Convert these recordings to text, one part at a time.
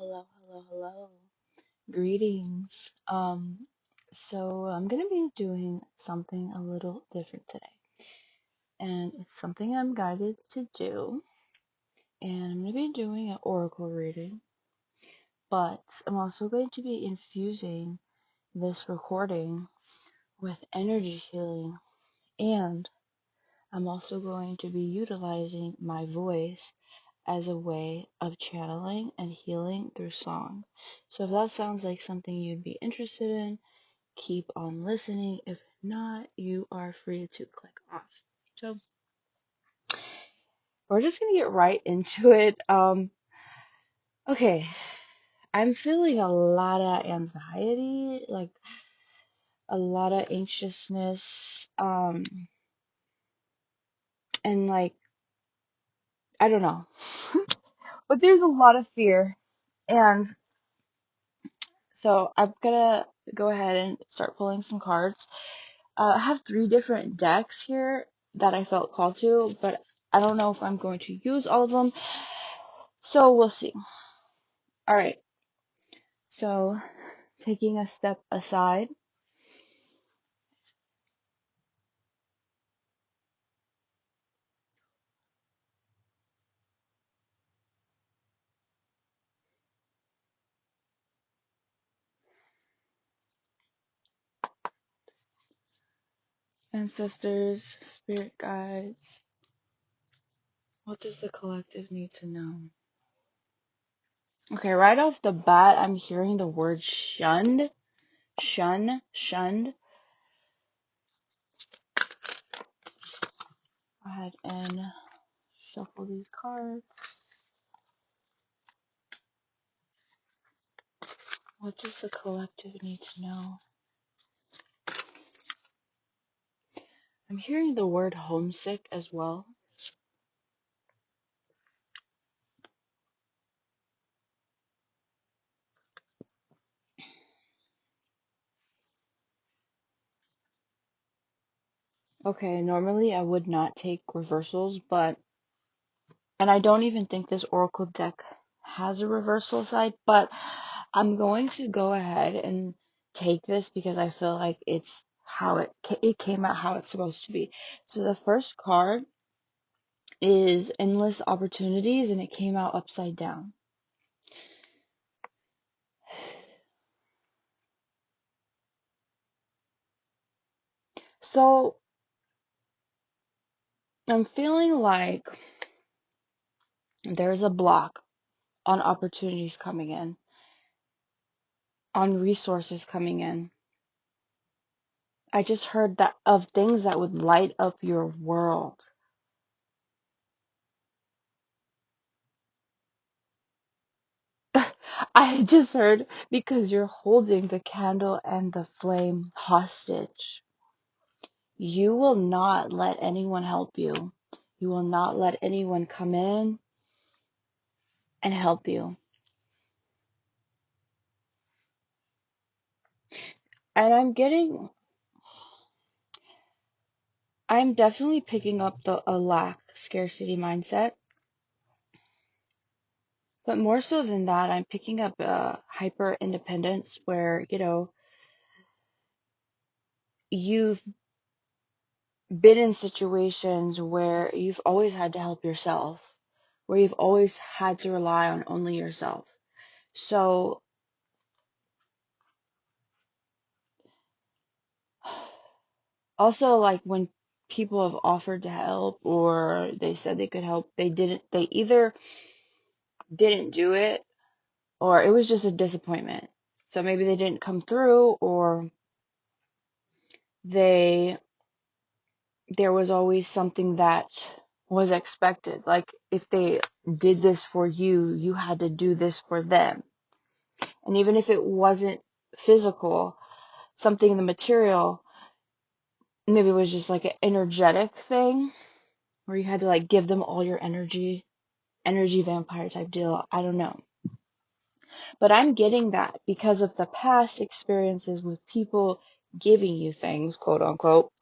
Hello, hello, hello. Greetings. So I'm gonna be doing something a little different today. And it's something I'm guided to do. And I'm gonna be doing an oracle reading, but I'm also going to be infusing this recording with energy healing. And I'm also going to be utilizing my voice as a way of channeling and healing through song. So if that sounds like something you'd be interested in, keep on listening. If not, you are free to click off. So we're just gonna get right into it. Okay, I'm feeling a lot of anxiety, like a lot of anxiousness, and like I don't know, but there's a lot of fear, and so I'm gonna go ahead and start pulling some cards. I have three different decks here that I felt called to, but I don't know if I'm going to use all of them. So we'll see. Alright, so taking a step aside, ancestors, spirit guides, what does the collective need to know? Okay, right off the bat, I'm hearing the word shunned. Shunned. Go ahead and shuffle these cards. What does the collective need to know? I'm hearing the word homesick as well. Okay, normally I would not take reversals, and I don't even think this oracle deck has a reversal side, but I'm going to go ahead and take this because I feel like it's how it came out how it's supposed to be. So the first card is endless opportunities, and it came out upside down. So I'm feeling like there's a block on opportunities coming in, on resources coming in. I just heard that of things that would light up your world. I just heard because you're holding the candle and the flame hostage. You will not let anyone help you. You will not let anyone come in and help you. And I'm definitely picking up a lack scarcity mindset. But more so than that, I'm picking up hyper independence where, you've been in situations where you've always had to help yourself, where you've always had to rely on only yourself. So, also, like when people have offered to help or they said they could help, they either didn't do it or it was just a disappointment. So maybe they didn't come through, or they there was always something that was expected. Like if they did this for you, you had to do this for them. And even if it wasn't physical, something in the material, maybe it was just like an energetic thing where you had to like give them all your energy vampire type deal. I don't know. But I'm getting that because of the past experiences with people giving you things, quote unquote,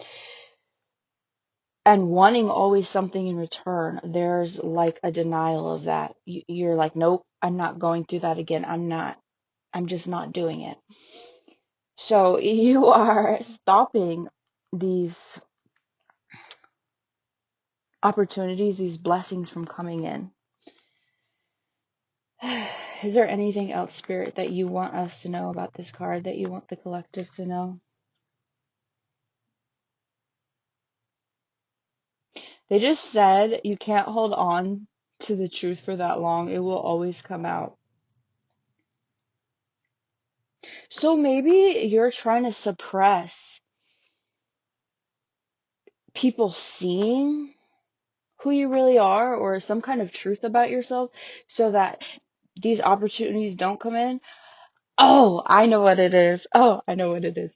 and wanting always something in return. There's like a denial of that. You're like, nope, I'm not going through that again. I'm just not doing it. So you are stopping these opportunities, these blessings from coming in. Is there anything else, Spirit, that you want us to know about this card, that you want the collective to know? They just said you can't hold on to the truth for that long. It will always come out. So maybe you're trying to suppress people seeing who you really are, or some kind of truth about yourself, so that these opportunities don't come in. Oh, I know what it is. Oh, I know what it is.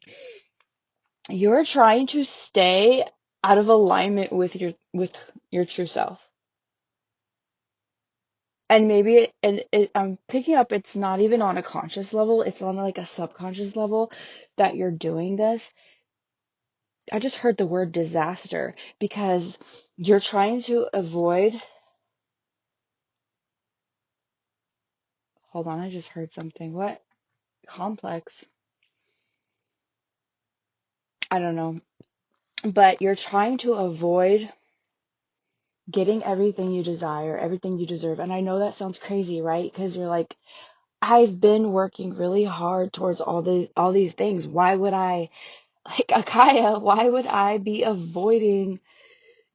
You're trying to stay out of alignment with your true self. And maybe I'm picking up, it's not even on a conscious level, it's on like a subconscious level that you're doing this. I just heard the word disaster, because you're trying to avoid. Hold on, I just heard something. What? Complex. I don't know. But you're trying to avoid getting everything you desire, everything you deserve. And I know that sounds crazy, right? Because you're like, I've been working really hard towards all these things. Why would I, like Akaya, why would I be avoiding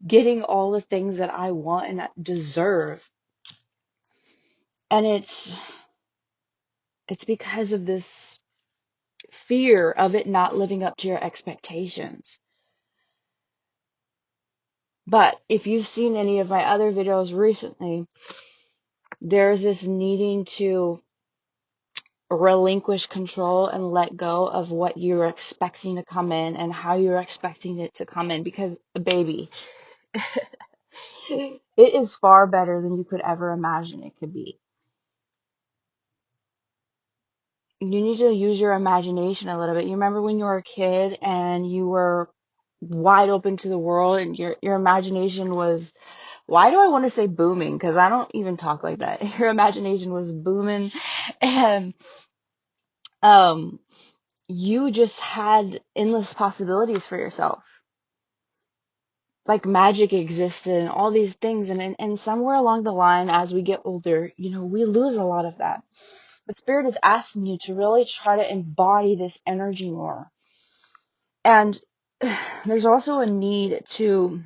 getting all the things that I want and deserve? And it's because of this fear of it not living up to your expectations. But if you've seen any of my other videos recently, there's this needing to relinquish control and let go of what you're expecting to come in and how you're expecting it to come in. Because, baby, it is far better than you could ever imagine it could be. You need to use your imagination a little bit. You remember when you were a kid and you were wide open to the world, and your imagination was, why do I want to say booming? Because I don't even talk like that. Your imagination was booming, and um you just had endless possibilities for yourself. Like magic existed and all these things, and somewhere along the line, as we get older, we lose a lot of that. But Spirit is asking you to really try to embody this energy more. And there's also a need to,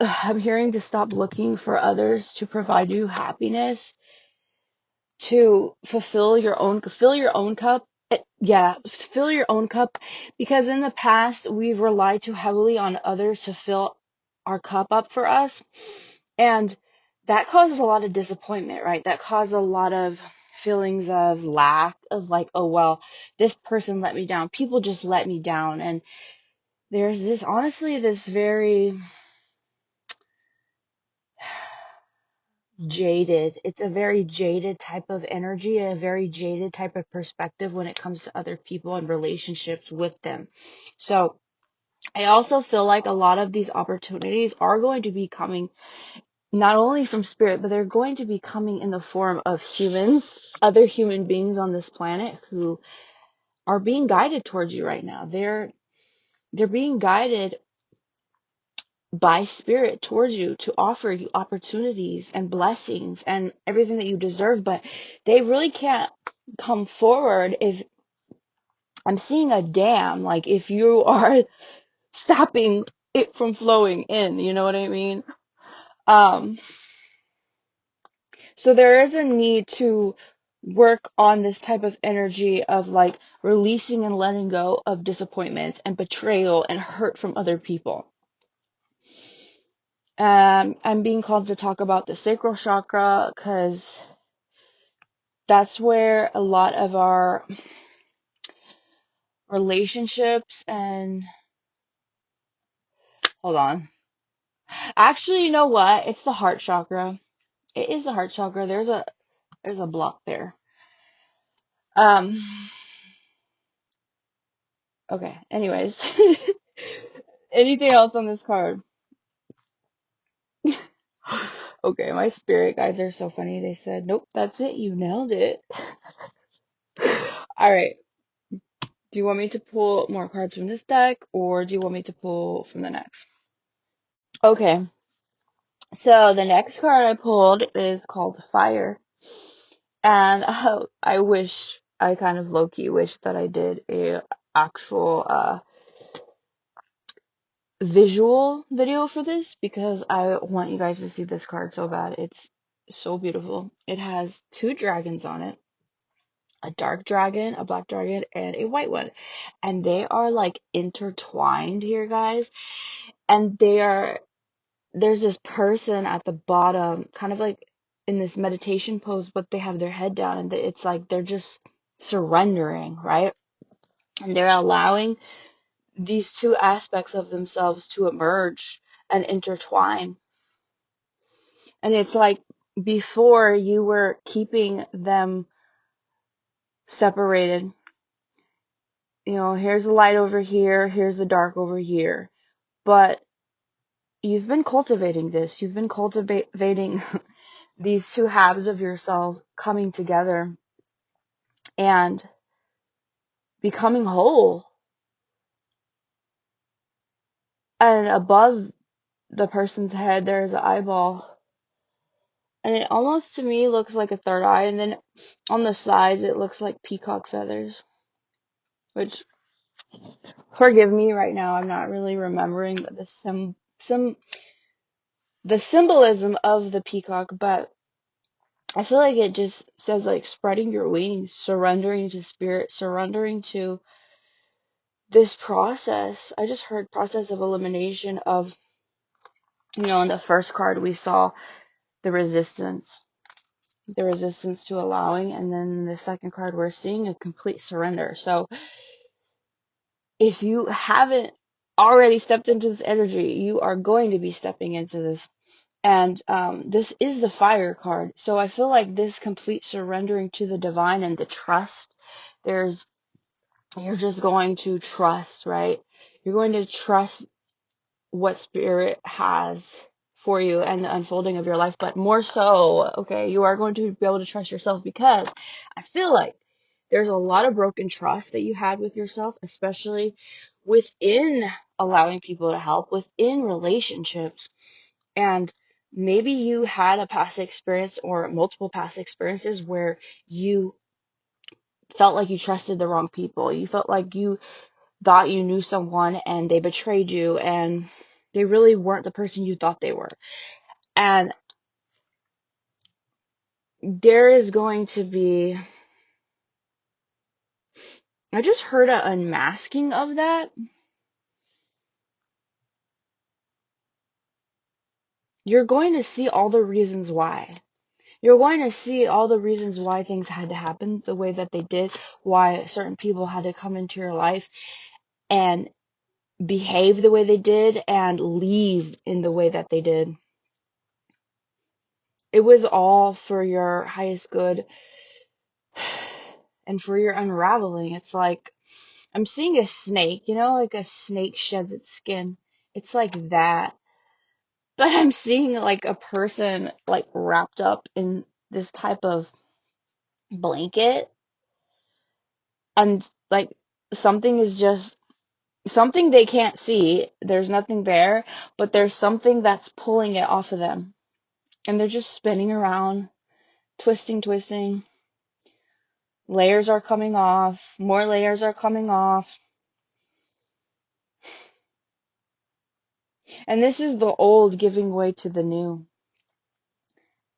I'm hearing, to stop looking for others to provide you happiness, to fill your own cup. Yeah, fill your own cup, because in the past we've relied too heavily on others to fill our cup up for us, and that causes a lot of disappointment, right? That causes a lot of feelings of lack, of like, oh well, this person let me down, people just let me down. And there's this, honestly, this very jaded, it's a very jaded type of energy, a very jaded type of perspective when it comes to other people and relationships with them. So I also feel like a lot of these opportunities are going to be coming not only from Spirit, but they're going to be coming in the form of humans, other human beings on this planet, who are being guided towards you right now. They're being guided by Spirit towards you to offer you opportunities and blessings and everything that you deserve, but they really can't come forward if I'm seeing a dam, like if you are stopping it from flowing in, you know what I mean? Um, so there is a need to work on this type of energy of like releasing and letting go of disappointments and betrayal and hurt from other people. I'm being called to talk about the sacral chakra, because that's where a lot of our relationships and, hold on. Actually, you know what? It's the heart chakra. It is the heart chakra. There's a block there. Um, okay. Anyways, anything else on this card? Okay, my spirit guides are so funny. They said, nope, that's it. You nailed it. All right. Do you want me to pull more cards from this deck or do you want me to pull from the next? Okay. So the next card I pulled is called Fire. And I wish, I kind of low-key wish that I did a actual visual video for this because I want you guys to see this card so bad. It's so beautiful. It has two dragons on it, a dark dragon, a black dragon, and a white one. And they are like intertwined here, guys. And there's this person at the bottom, kind of like in this meditation pose, but they have their head down and it's like they're just surrendering, right? And they're allowing these two aspects of themselves to emerge and intertwine. And it's like before you were keeping them separated. You know, here's the light over here, here's the dark over here. But you've been cultivating this. You've been cultivating these two halves of yourself coming together and becoming whole. And above the person's head, there's an eyeball. And it almost to me looks like a third eye. And then on the sides, it looks like peacock feathers. Which, forgive me right now, I'm not really remembering the symbolism of the peacock, but I feel like it just says like spreading your wings, surrendering to spirit, surrendering to this process. I just heard process of elimination of, you know, in the first card we saw the resistance to allowing, and then the second card we're seeing a complete surrender. So if you haven't already stepped into this energy, you are going to be stepping into this. And this is the Fire card. So I feel like this complete surrendering to the divine and the trust, you're just going to trust, right? You're going to trust what spirit has for you and the unfolding of your life, but more so, okay, you are going to be able to trust yourself because I feel like there's a lot of broken trust that you had with yourself, especially within allowing people to help, within relationships. And maybe you had a past experience or multiple past experiences where you felt like you trusted the wrong people. You felt like you thought you knew someone and they betrayed you and they really weren't the person you thought they were. And there is going to be, I just heard an unmasking of that. You're going to see all the reasons why. You're going to see all the reasons why things had to happen the way that they did, why certain people had to come into your life and behave the way they did and leave in the way that they did. It was all for your highest good and for your unraveling. It's like I'm seeing a snake, you know, like a snake sheds its skin. It's like that. But I'm seeing like a person like wrapped up in this type of blanket and like something is just something they can't see. There's nothing there, but there's something that's pulling it off of them. And they're just spinning around, twisting. Layers are coming off, more layers are coming off. And this is the old giving way to the new.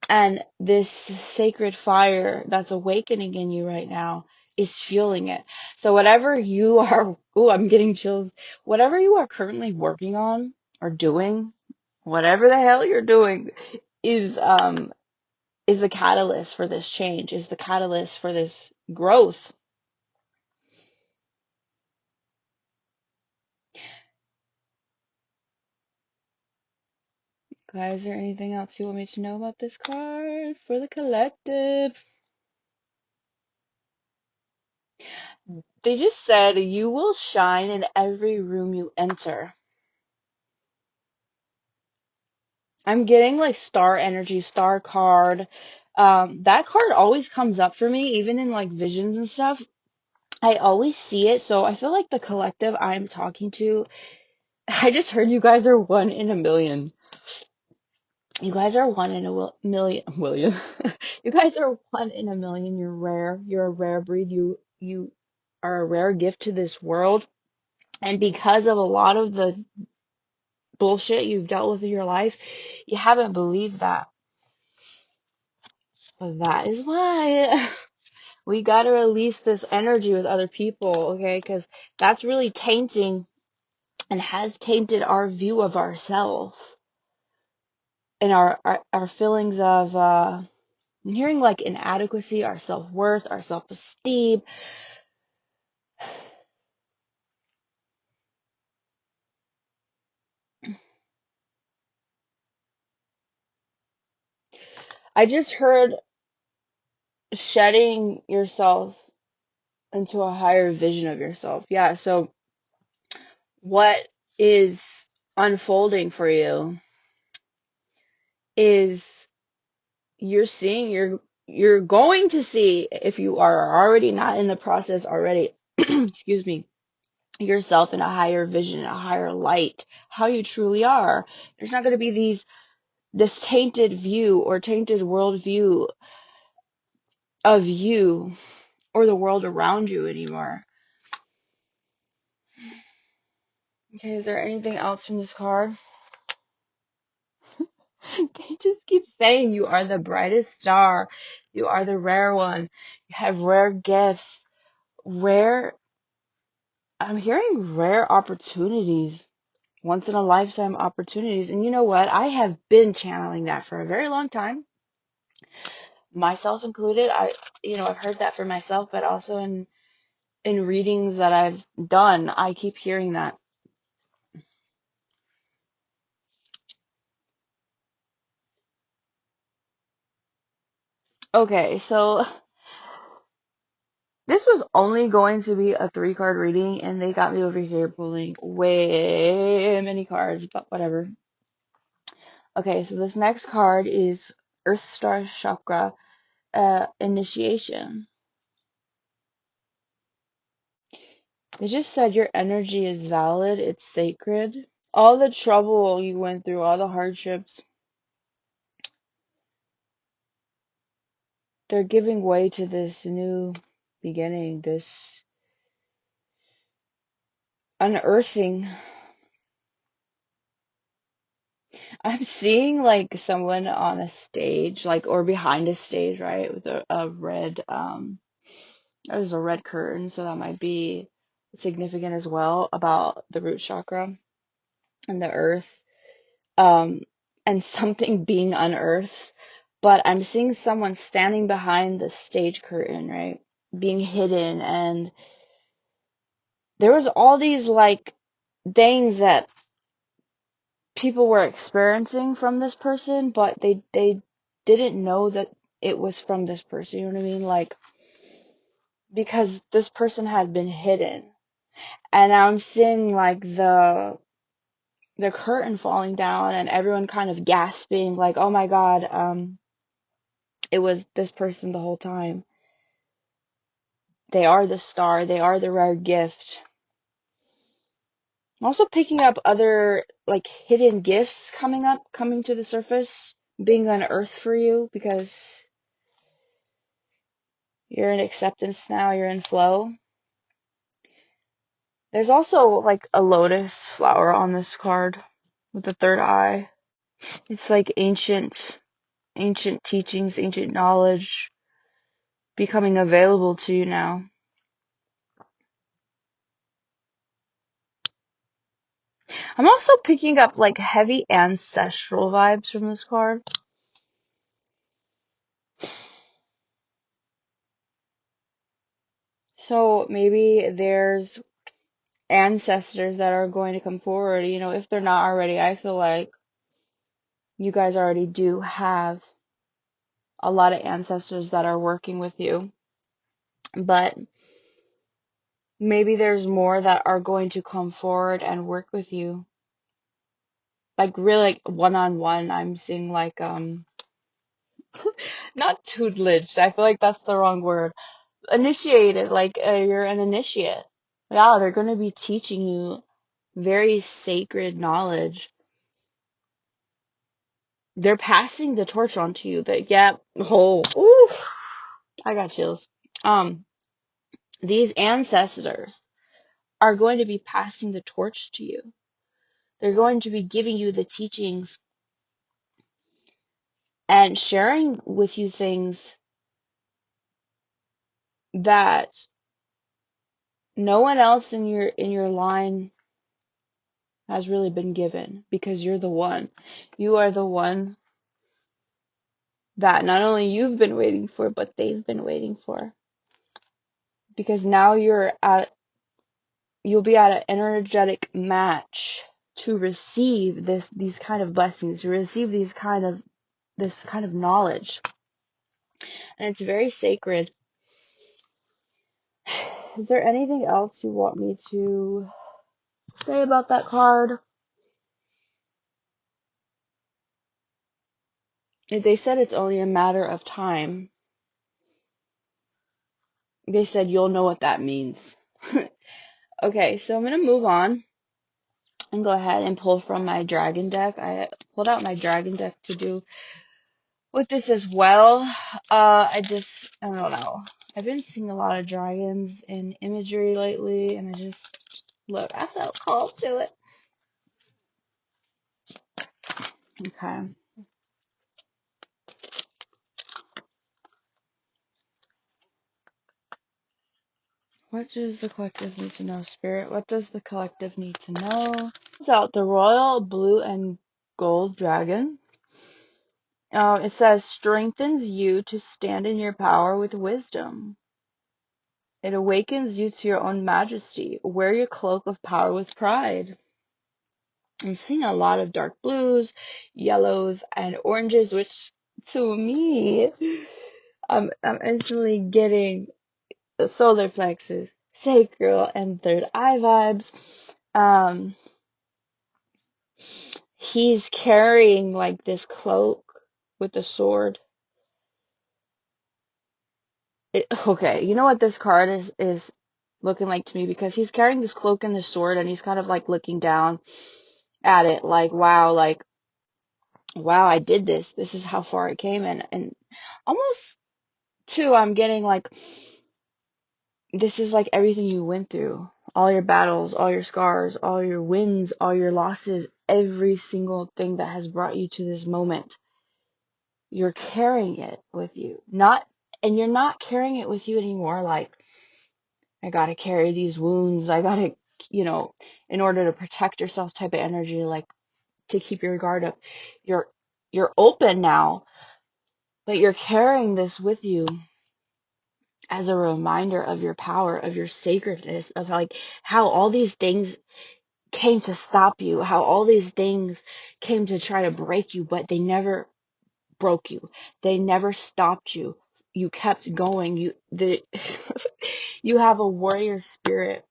And this sacred fire that's awakening in you right now is fueling it. So whatever you are, oh, I'm getting chills. Whatever you are currently working on or doing, whatever the hell you're doing is the catalyst for this change, is the catalyst for this growth. Guys, is there anything else you want me to know about this card for the collective? They just said you will shine in every room you enter. I'm getting like star energy, star card. That card always comes up for me, even in like visions and stuff. I always see it, so I feel like the collective I'm talking to, I just heard you guys are 1 in 1 million. You guys are 1 in 1 million. William. You guys are 1 in 1 million. You're rare. You're a rare breed. You are a rare gift to this world. And because of a lot of the bullshit you've dealt with in your life, you haven't believed that. But that is why we gotta release this energy with other people, okay? Because that's really tainting and has tainted our view of ourselves and our feelings of I'm hearing like inadequacy, our self-worth, our self-esteem. I just heard shedding yourself into a higher vision of yourself. Yeah, so what is unfolding for you is you're going to see, if you are already not in the process already, excuse me, yourself in a higher vision, a higher light, how you truly are. There's not going to be this tainted view or tainted worldview of you or the world around you anymore. Okay, is there anything else from this card? They just keep saying you are the brightest star. You are the rare one. You have rare gifts. Rare, I'm hearing rare opportunities. Once in a lifetime opportunities. And you know what? I have been channeling that for a very long time. Myself included. I've heard that for myself, but also in readings that I've done, I keep hearing that. Okay, so this was only going to be a 3-card reading, and they got me over here pulling way many cards, but whatever. Okay, so this next card is Earth Star Chakra Initiation. They just said your energy is valid, it's sacred. All the trouble you went through, all the hardships, they're giving way to this new beginning, this unearthing. I'm seeing like someone on a stage, like, or behind a stage, right, with a red, there's a red curtain, so that might be significant as well about the root chakra and the earth, um, and something being unearthed. But I'm seeing someone standing behind the stage curtain, right, being hidden, and there was all these like things that people were experiencing from this person, but they didn't know that it was from this person. You know what I mean? Like, because this person had been hidden, and I'm seeing like the curtain falling down and everyone kind of gasping, like, oh my God, it was this person the whole time. They are the star. They are the rare gift. I'm also picking up other like hidden gifts coming to the surface, being unearthed for you because you're in acceptance now, you're in flow. There's also like a lotus flower on this card with the third eye. It's like ancient teachings, ancient knowledge becoming available to you now. I'm also picking up like heavy ancestral vibes from this card. So maybe there's ancestors that are going to come forward, if they're not already. I feel like you guys already do have a lot of ancestors that are working with you, but maybe there's more that are going to come forward and work with you. like really like one-on-one. I'm seeing like not tutelage. I feel like that's the wrong word. Initiated, like you're an initiate. Yeah, they're going to be teaching you very sacred knowledge. They're passing the torch on to you. That, yeah, ooh, I got chills. These ancestors are going to be passing the torch to you. They're going to be giving you the teachings and sharing with you things that no one else in your line has really been given, because you're the one. You are the one that not only you've been waiting for, but they've been waiting for. Because now you'll be at an energetic match to receive these kind of blessings, to receive this kind of knowledge. And it's very sacred. Is there anything else you want me to say about that card? They said it's only a matter of time. They said you'll know what that means. Okay, so I'm going to move on and go ahead and pull from my dragon deck. I pulled out my dragon deck to do with this as well. I don't know. I've been seeing a lot of dragons in imagery lately, and I felt called to it. Okay. What does the collective need to know, Spirit? What does the collective need to know? It's out the Royal Blue and Gold Dragon. It says, strengthens you to stand in your power with wisdom. It awakens you to your own majesty. Wear your cloak of power with pride. I'm seeing a lot of dark blues, yellows, and oranges, which to me, I'm instantly getting the solar plexus, sacral, and third eye vibes. He's carrying like this cloak with a sword. Okay, you know what this card is looking like to me, because he's carrying this cloak and this sword, and he's kind of like looking down at it like, wow, I did this. This is how far I came. And almost too, I'm getting like, this is like everything you went through, all your battles, all your scars, all your wins, all your losses, every single thing that has brought you to this moment. You're carrying it with you. And you're not carrying it with you anymore like, I gotta carry these wounds, I gotta, in order to protect yourself type of energy, like to keep your guard up. You're open now, but you're carrying this with you as a reminder of your power, of your sacredness, of like how all these things came to stop you, how all these things came to try to break you, but they never broke you. They never stopped you. You kept going. You have a warrior spirit.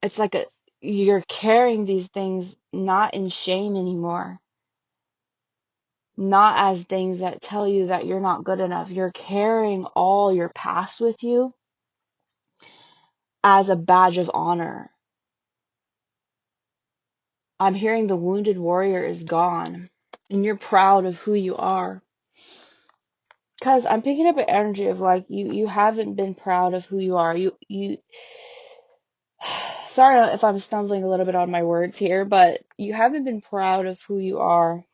It's like you're carrying these things not in shame anymore. Not as things that tell you that you're not good enough. You're carrying all your past with you as a badge of honor. I'm hearing the wounded warrior is gone, and you're proud of who you are. Because I'm picking up an energy of like, you haven't been proud of who you are. Sorry if I'm stumbling a little bit on my words here, but you haven't been proud of who you are.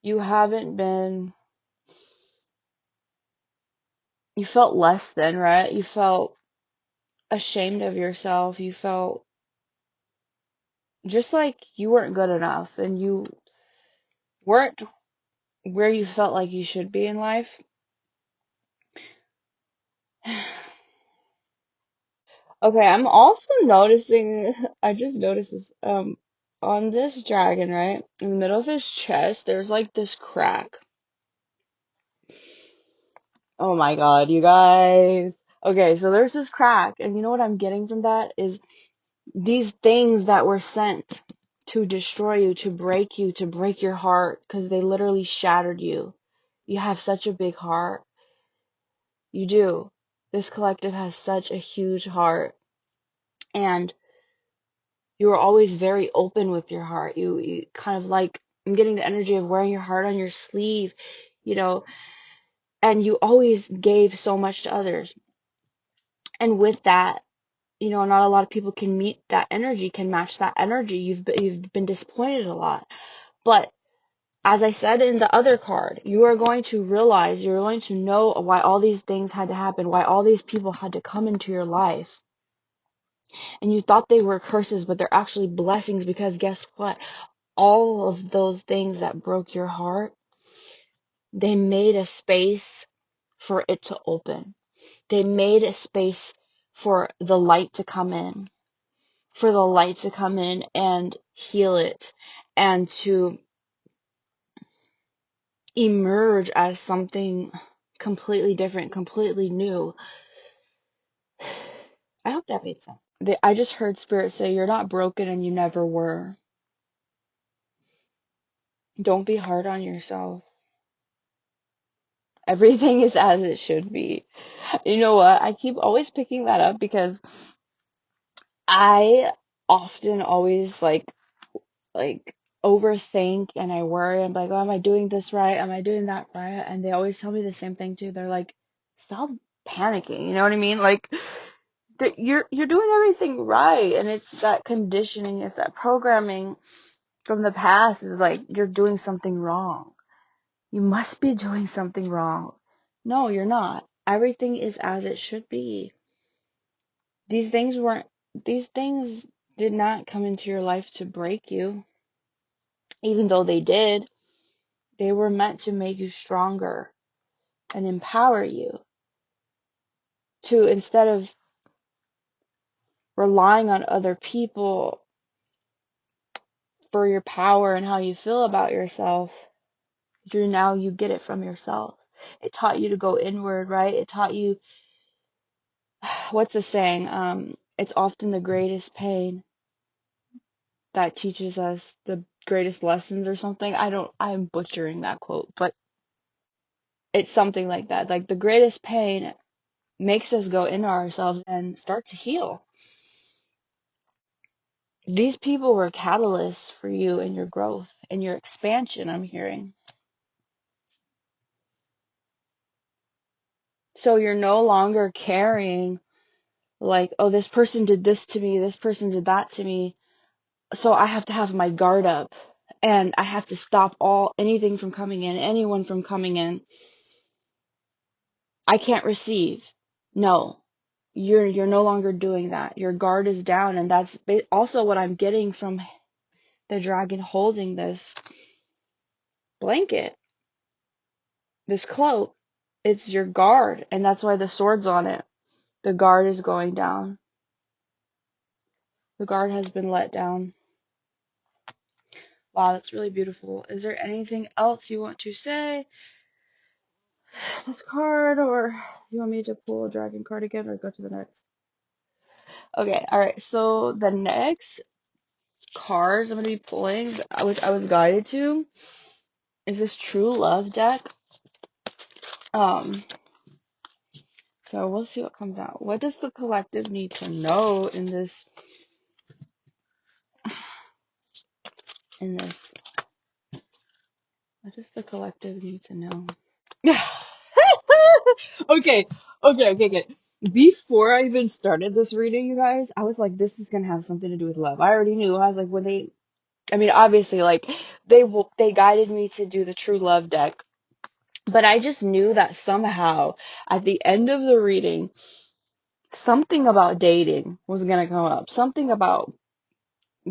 You haven't been, you felt less than, right? You felt ashamed of yourself. You felt just like you weren't good enough, and you weren't where you felt like you should be in life. Okay, I'm also noticing, I just noticed this, on this dragon, right? In the middle of his chest, there's like this crack. Oh my God, you guys. Okay, so there's this crack, and you know what I'm getting from that is These things that were sent to destroy you, to break you, to break your heart, because they literally shattered you. You have such a big heart. You do. This collective has such a huge heart. And you were always very open with your heart. You kind of like, I'm getting the energy of wearing your heart on your sleeve, you know, and you always gave so much to others. And with that, not a lot of people can meet that energy, can match that energy. You've been disappointed a lot. But as I said in the other card, you are going to realize, you're going to know why all these things had to happen, why all these people had to come into your life. And you thought they were curses, but they're actually blessings, because guess what? All of those things that broke your heart, they made a space for it to open. They made a space for the light to come in, and heal it, and to emerge as something completely different, completely new. I hope that made sense. I just heard Spirit say, you're not broken and you never were. Don't be hard on yourself. Everything is as it should be. You know what? I keep always picking that up because I often always like overthink, and I worry. I'm like, oh, am I doing this right? Am I doing that right? And they always tell me the same thing too. They're like, stop panicking. You know what I mean? Like, that you're doing everything right. And it's that conditioning, it's that programming from the past, is like, you're doing something wrong. You must be doing something wrong. No, you're not. Everything is as it should be. These things did not come into your life to break you. Even though they did, they were meant to make you stronger and empower you to, instead of relying on other people for your power and how you feel about yourself, you get it from yourself. It taught you to go inward, right? It taught you, what's the saying? It's often the greatest pain that teaches us the greatest lessons, or something. I'm butchering that quote, but it's something like that. Like, the greatest pain makes us go into ourselves and start to heal. These people were catalysts for you in your growth and your expansion, I'm hearing. So you're no longer carrying, like, oh, this person did this to me, this person did that to me, so I have to have my guard up, and I have to stop anything from coming in, anyone from coming in. I can't receive. No. You're no longer doing that. Your guard is down, and that's also what I'm getting from the dragon holding this blanket, this cloak. It's your guard, and that's why the sword's on it. The guard is going down. The guard has been let down. Wow, that's really beautiful. Is there anything else you want to say? This card, or you want me to pull a dragon card again, or go to the next? Okay, alright, so the next cards I'm going to be pulling, which I was guided to, is this True Love deck. Um, so we'll see what comes out. What does the collective need to know in this? What does the collective need to know? Okay. Before I even started this reading, you guys, I was like, this is gonna have something to do with love. I already knew. I was like, obviously, like, they guided me to do the True Love deck, but I just knew that somehow at the end of the reading, something about dating was gonna come up. Something about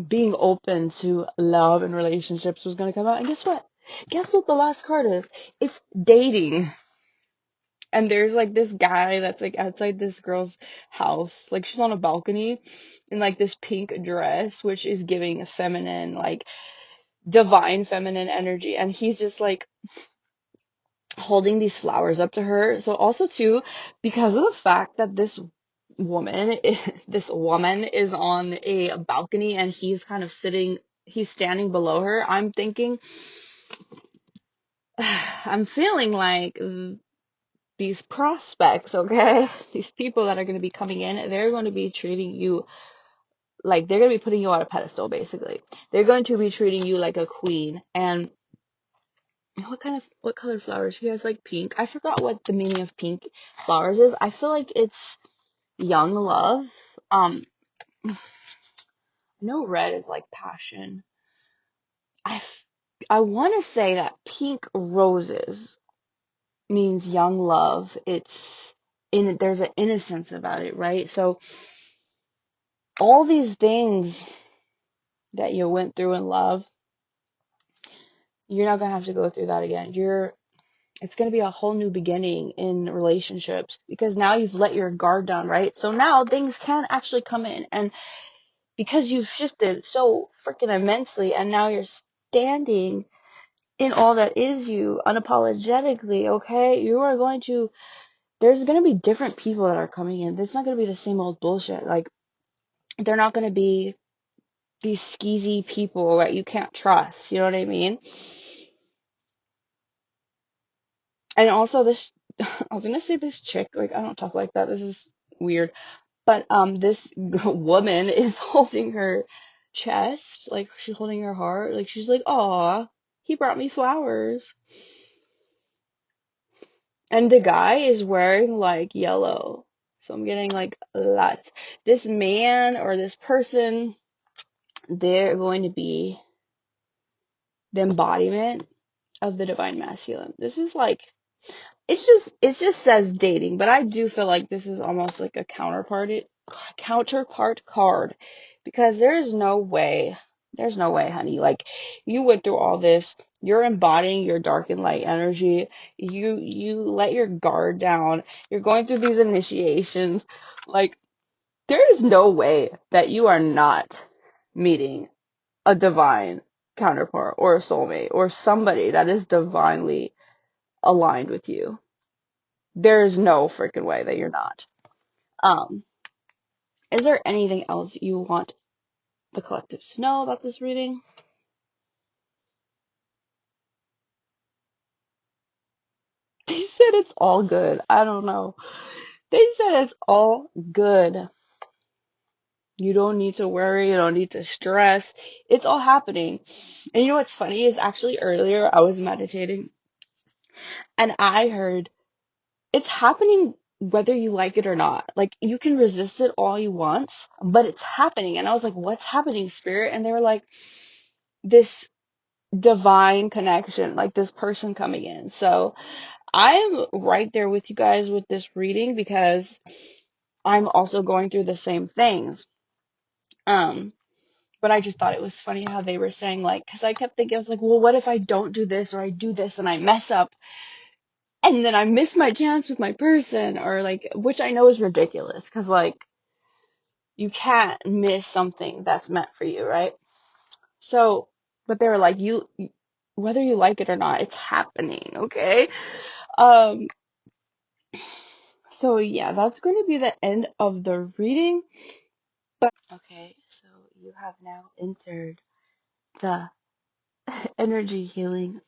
being open to love and relationships was gonna come out. And guess what? Guess what the last card is? It's dating. And there's like this guy that's like outside this girl's house. Like, she's on a balcony in like this pink dress, which is giving a feminine, like divine feminine energy. And he's just like holding these flowers up to her. So also too, because of the fact that this woman, this woman is on a balcony and he's kind of he's standing below her. I'm thinking, I'm feeling like these prospects, okay? These people that are going to be coming in, they're going to be treating you like they're going to be putting you on a pedestal, basically. They're going to be treating you like a queen. And what color flowers? She has like pink. I forgot what the meaning of pink flowers is. I feel like it's young love. I know red is like passion. I want to say that pink roses means young love. There's an innocence about it, right? So all these things that you went through in love, you're not gonna have to go through that again. It's gonna be a whole new beginning in relationships because now you've let your guard down, right? So now things can actually come in, and because you've shifted so freaking immensely, and now you're standing in all that is you unapologetically, okay? There's gonna be different people that are coming in. It's not gonna be the same old bullshit. Like, they're not gonna be these skeezy people that you can't trust. You know what I mean? And also this, I was gonna say this chick, like, I don't talk like that. This is weird. But this woman is holding her chest, like she's holding her heart, like she's like, "Aw, he brought me flowers." And the guy is wearing like yellow. So I'm getting like lots. This man or this person, they're going to be the embodiment of the divine masculine. This is like, it just says dating, but I do feel like this is almost like a counterpart card, because there's no way, honey. Like, you went through all this, you're embodying your dark and light energy, you let your guard down, you're going through these initiations. Like, there is no way that you are not meeting a divine counterpart or a soulmate or somebody that is divinely aligned with you. There's no freaking way that you're not. Um, is there anything else you want the collectives to know about this reading? They said it's all good. I don't know. They said it's all good. You don't need to worry. You don't need to stress. It's all happening. And you know what's funny is, actually earlier I was meditating and I heard it's happening whether you like it or not. Like, you can resist it all you want, but it's happening. And I was like, what's happening, spirit? And they were like, this divine connection, like this person coming in. So I'm right there with you guys with this reading, because I'm also going through the same things. But I just thought it was funny how they were saying, like, because I kept thinking, I was like, well, what if I don't do this, or I do this and I mess up and then I miss my chance with my person, or like, which I know is ridiculous, because like, you can't miss something that's meant for you, right? So, but they were like, whether you like it or not, it's happening, okay? Um, so yeah, that's going to be the end of the reading. Okay, so you have now entered the energy healing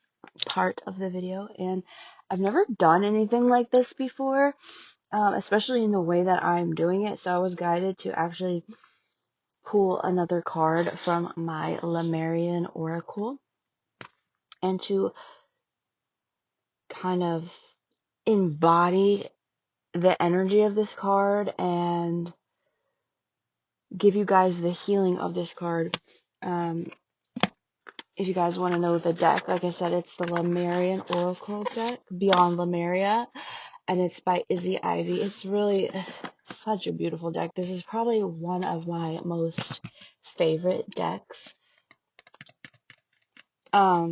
part of the video, and I've never done anything like this before, especially in the way that I'm doing it. So I was guided to actually pull another card from my Lemurian Oracle and to kind of embody the energy of this card and give you guys the healing of this card. If you guys want to know the deck, like I said, it's the Lemurian Oracle deck, Beyond Lemuria, and it's by Izzy Ivy. It's really such a beautiful deck. This is probably one of my most favorite decks. A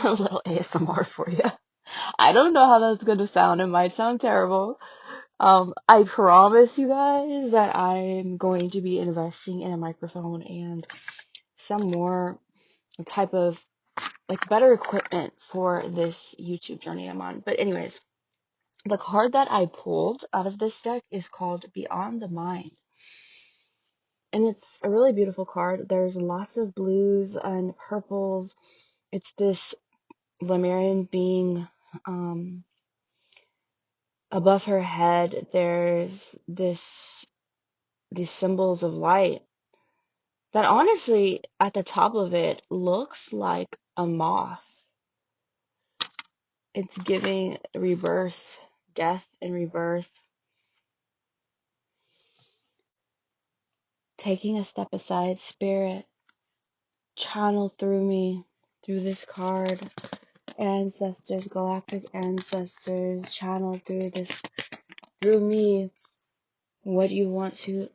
little ASMR for you. I don't know how that's going to sound. It might sound terrible. I promise you guys that I'm going to be investing in a microphone and some more type of, like, better equipment for this YouTube journey I'm on. But anyways, The card that I pulled out of this deck is called Beyond the Mind. And it's a really beautiful card. There's lots of blues and purples. It's this Lemurian being above her head. There's these symbols of light that honestly at the top of it looks like a moth. It's giving rebirth, death and rebirth. Taking a step aside, Spirit, channel through me, through this card. Ancestors, galactic ancestors, channel through me, what you want to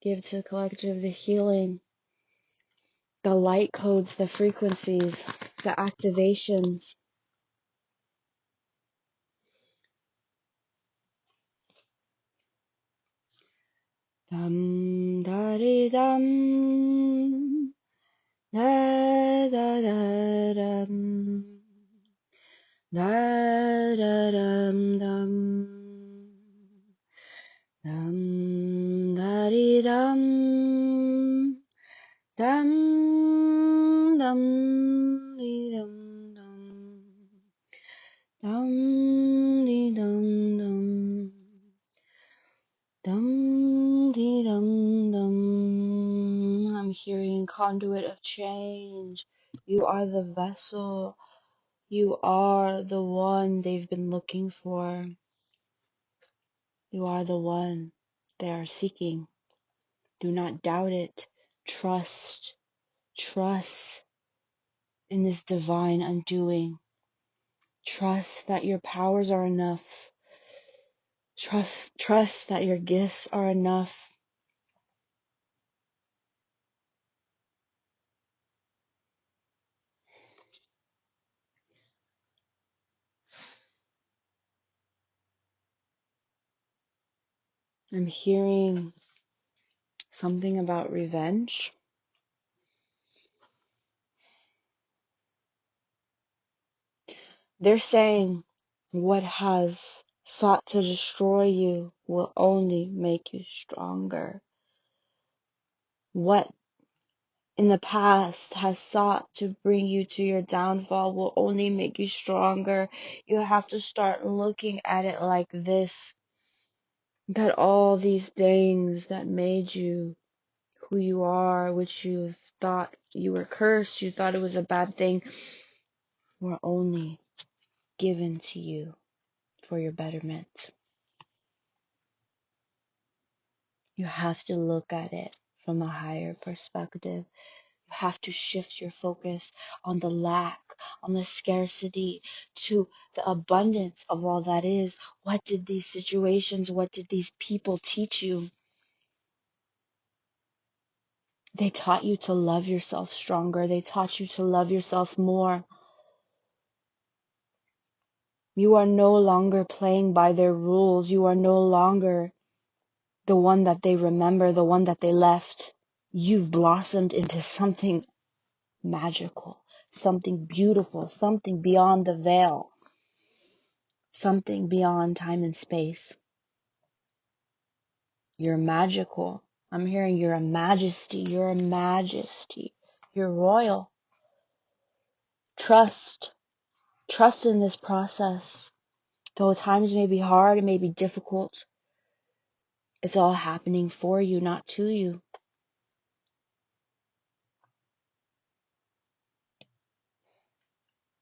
give to the collective, the healing, the light codes, the frequencies, the activations. Dum da di dum, da da da dum, da da dum dum, dum da di dum, dum dum di dum dum, dum di dum dum. Dum dee dum dum. I'm hearing conduit of change. You are the vessel. You are the one they've been looking for. You are the one they are seeking. Do not doubt it. Trust. Trust in this divine undoing. Trust that your powers are enough. Trust that your gifts are enough. I'm hearing something about revenge. They're saying what has sought to destroy you will only make you stronger. What in the past has sought to bring you to your downfall will only make you stronger. You have to start looking at it like this, that all these things that made you who you are, which you thought you were cursed, you thought it was a bad thing, were only given to you for your betterment. You have to look at it from a higher perspective. You have to shift your focus on the lack, on the scarcity, to the abundance of all that is. What did these situations, what did these people teach you? They taught you to love yourself stronger. They taught you to love yourself more. You are no longer playing by their rules. You are no longer the one that they remember, the one that they left. You've blossomed into something magical, something beautiful, something beyond the veil, something beyond time and space. You're magical. I'm hearing you're a majesty. You're a majesty. You're royal. Trust. Trust in this process. Though times may be hard, it may be difficult, it's all happening for you, not to you.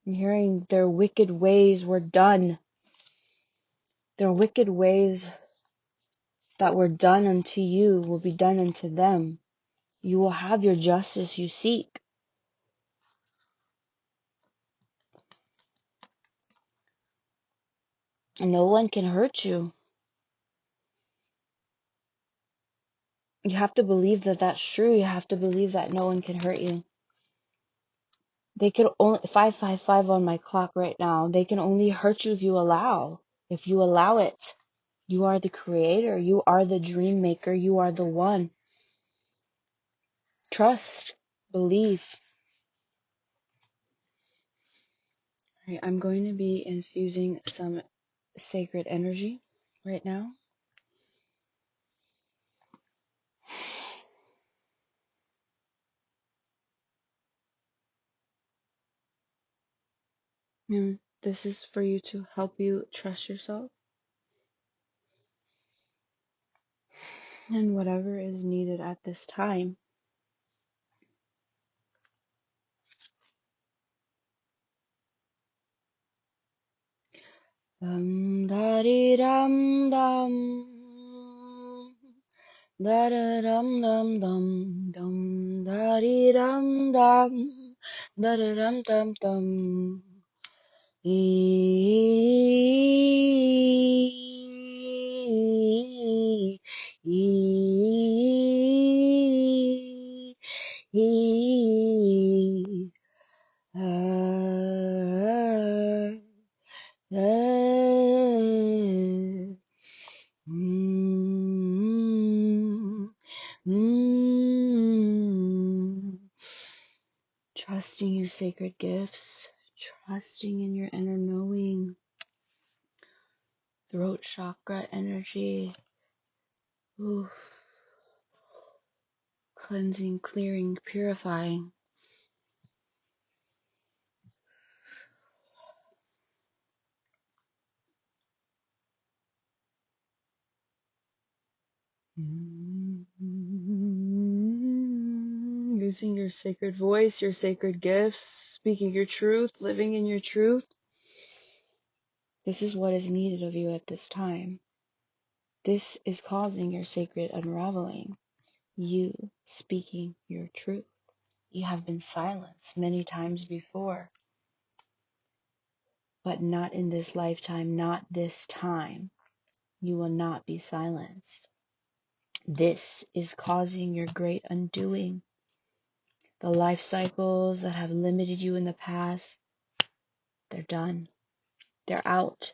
I'm hearing their wicked ways were done. Their wicked ways that were done unto you will be done unto them. You will have your justice you seek. And no one can hurt you. You have to believe that that's true. You have to believe that no one can hurt you. They could only 555 on my clock right now. They can only hurt you if you allow. If you allow it. You are the creator. You are the dream maker. You are the one. Trust. Believe. All right, I'm going to be infusing some sacred energy right now. And this is for you to help you trust yourself and whatever is needed at this time. Dum da dee dum dum. Da da dum dum dum dum da dee dum dum da da dum dum dum e e e Trusting your sacred gifts, trusting in your inner knowing, throat chakra energy, ooh, cleansing, clearing, purifying. Using your sacred voice, your sacred gifts, speaking your truth, living in your truth. This is what is needed of you at this time. This is causing your sacred unraveling. You speaking your truth. You have been silenced many times before, but not in this lifetime, not this time. You will not be silenced. This is causing your great undoing. The life cycles that have limited you in the past, they're done. They're out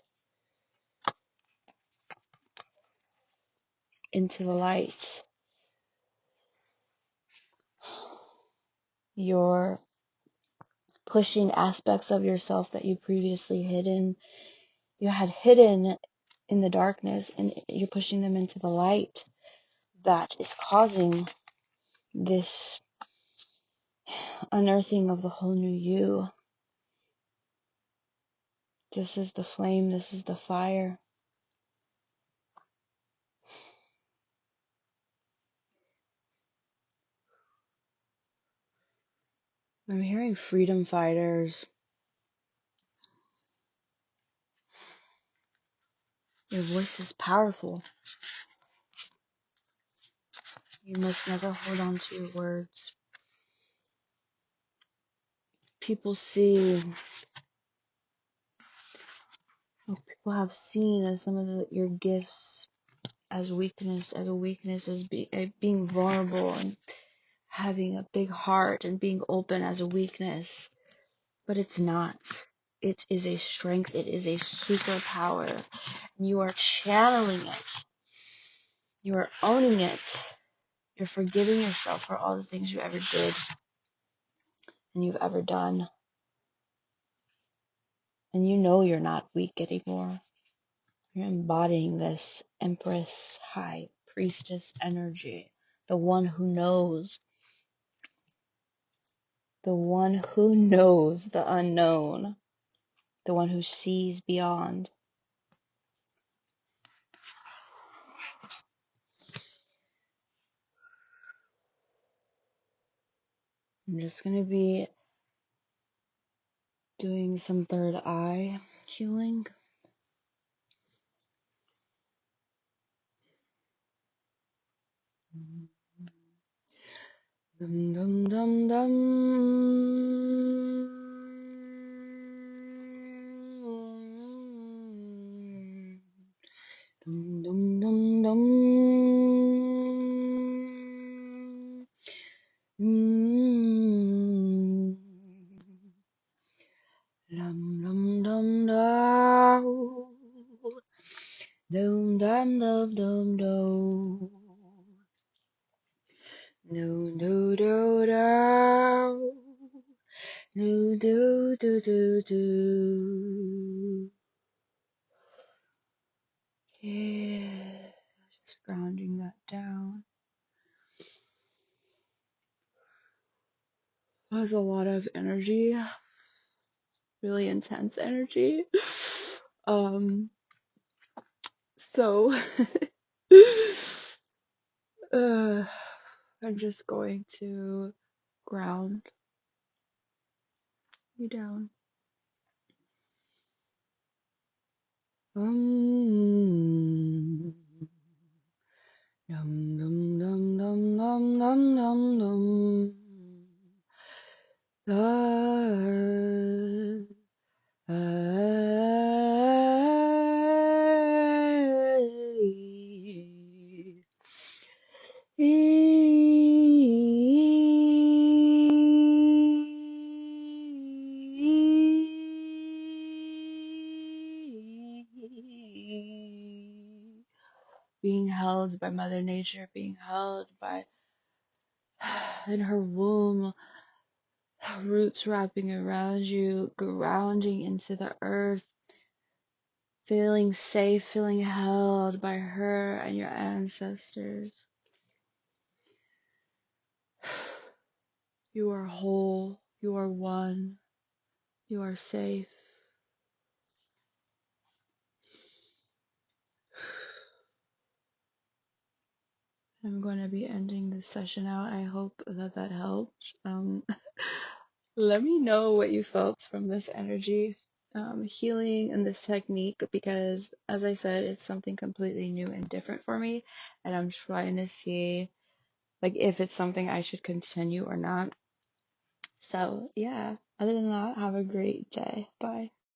into the light. You're pushing aspects of yourself that you previously had hidden in the darkness, and you're pushing them into the light. That is causing this unearthing of the whole new you. This is the flame, this is the fire. I'm hearing freedom fighters. Your voice is powerful. You must never hold on to your words. People see, people have seen as some of your gifts as weakness, as being vulnerable and having a big heart and being open as a weakness. But it's not. It is a strength. It is a superpower. You are channeling it. You are owning it. You're forgiving yourself for all the things you ever did and you've ever done. And you know you're not weak anymore. You're embodying this Empress, High Priestess energy. The one who knows. The one who knows the unknown. The one who sees beyond. I'm just going to be doing some third eye healing. Dum dum dum dum. Dum dum dum dum. Dum dum dum dum. Dum dum dum dum dum. Do do do do. Do do do do do. with a lot of energy, really intense energy. So I'm just going to ground you down. Dum dum dum dum dum dum dum dum. Being held by Mother Nature, being held by in her womb, roots wrapping around you, grounding into the earth, feeling safe, feeling held by her and your ancestors. You are whole, you are one, you are safe. I'm going to be ending this session out. I hope that helped. Let me know what you felt from this energy healing and this technique, because as I said, it's something completely new and different for me, and I'm trying to see like if it's something I should continue or not. So yeah, other than that, have a great day. Bye.